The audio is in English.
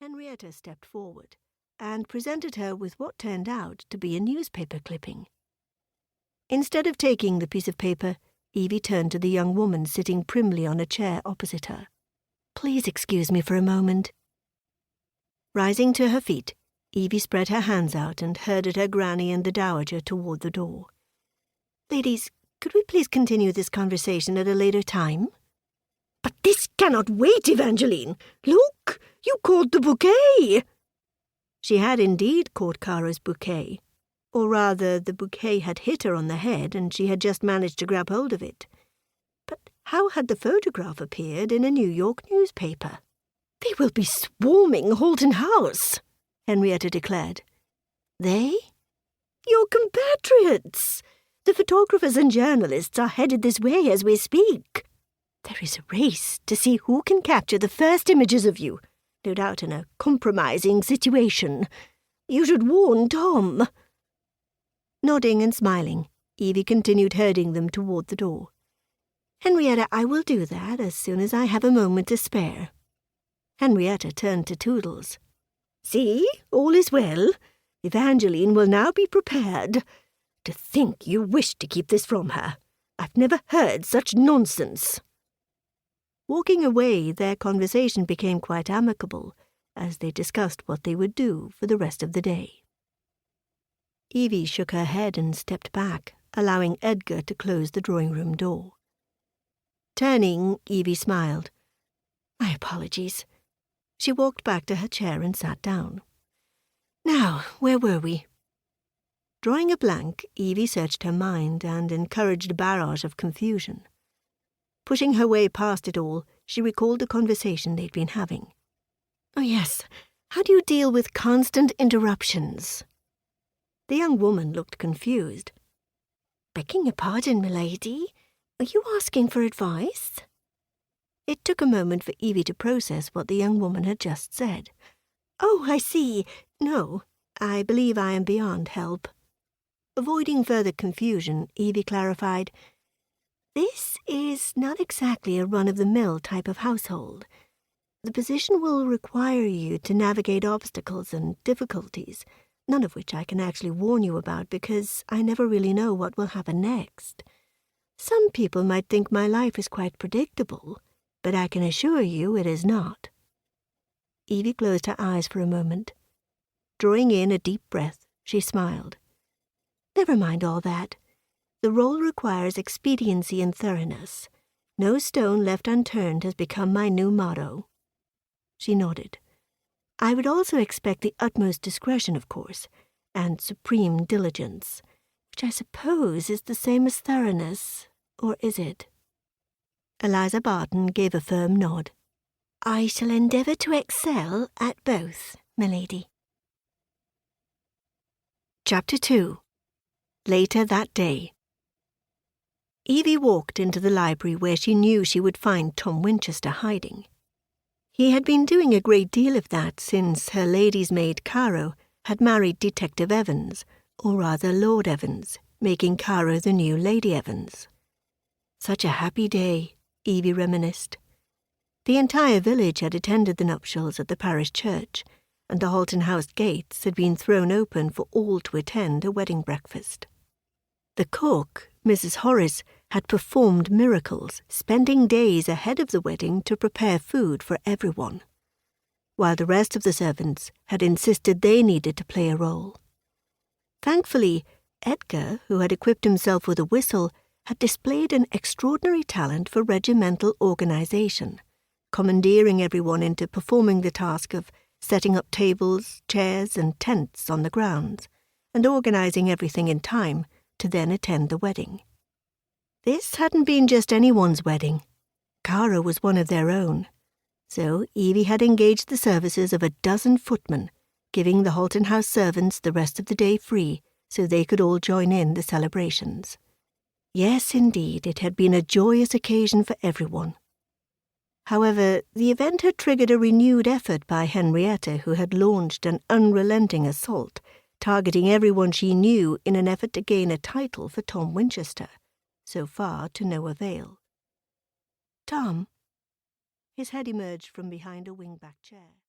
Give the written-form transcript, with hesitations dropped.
Henrietta stepped forward and presented her with what turned out to be a newspaper clipping. Instead of taking the piece of paper, Evie turned to the young woman sitting primly on a chair opposite her. "Please excuse me for a moment." Rising to her feet, Evie spread her hands out and herded her granny and the dowager toward the door. "Ladies, could we please continue this conversation at a later time?" "But this cannot wait, Evangeline. Look, you caught the bouquet." She had indeed caught Caro's bouquet, or rather the bouquet had hit her on the head and she had just managed to grab hold of it. But how had the photograph appeared in a New York newspaper? "They will be swarming Halton House," Henrietta declared. "They?" "Your compatriots. The photographers and journalists are headed this way as we speak. There is a race to see who can capture the first images of you, no doubt in a compromising situation. You should warn Tom." Nodding and smiling, Evie continued herding them toward the door. "Henrietta, I will do that as soon as I have a moment to spare." Henrietta turned to Toodles. "See, all is well. Evangeline will now be prepared. To think you wished to keep this from her. I've never heard such nonsense." Walking away, their conversation became quite amicable, as they discussed what they would do for the rest of the day. Evie shook her head and stepped back, allowing Edgar to close the drawing-room door. Turning, Evie smiled. "My apologies." She walked back to her chair and sat down. "Now, where were we?" Drawing a blank, Evie searched her mind and encouraged a barrage of confusion. Pushing her way past it all, she recalled the conversation they'd been having. "Oh yes, how do you deal with constant interruptions?" The young woman looked confused. "Begging your pardon, milady, are you asking for advice?" It took a moment for Evie to process what the young woman had just said. "Oh, I see. No, I believe I am beyond help." Avoiding further confusion, Evie clarified, "This is not exactly a run-of-the-mill type of household. The position will require you to navigate obstacles and difficulties, none of which I can actually warn you about because I never really know what will happen next. Some people might think my life is quite predictable, but I can assure you it is not." Evie closed her eyes for a moment. Drawing in a deep breath, she smiled. "Never mind all that. The role requires expediency and thoroughness. No stone left unturned has become my new motto." She nodded. "I would also expect the utmost discretion, of course, and supreme diligence, which I suppose is the same as thoroughness, or is it?" Eliza Barton gave a firm nod. "I shall endeavour to excel at both, milady." Chapter 2. Later that day. Evie walked into the library where she knew she would find Tom Winchester hiding. He had been doing a great deal of that since her lady's maid Caro had married Detective Evans, or rather Lord Evans, making Caro the new Lady Evans. Such a happy day, Evie reminisced. The entire village had attended the nuptials at the parish church, and the Halton House gates had been thrown open for all to attend a wedding breakfast. The cook, Mrs. Horace, had performed miracles, spending days ahead of the wedding to prepare food for everyone, while the rest of the servants had insisted they needed to play a role. Thankfully, Edgar, who had equipped himself with a whistle, had displayed an extraordinary talent for regimental organization, commandeering everyone into performing the task of setting up tables, chairs, and tents on the grounds, and organizing everything in time to then attend the wedding. This hadn't been just anyone's wedding. Caro was one of their own, so Evie had engaged the services of a dozen footmen, giving the Halton House servants the rest of the day free so they could all join in the celebrations. Yes, indeed, it had been a joyous occasion for everyone. However, the event had triggered a renewed effort by Henrietta, who had launched an unrelenting assault, targeting everyone she knew in an effort to gain a title for Tom Winchester, so far to no avail. "Tom." His head emerged from behind a wing-back chair.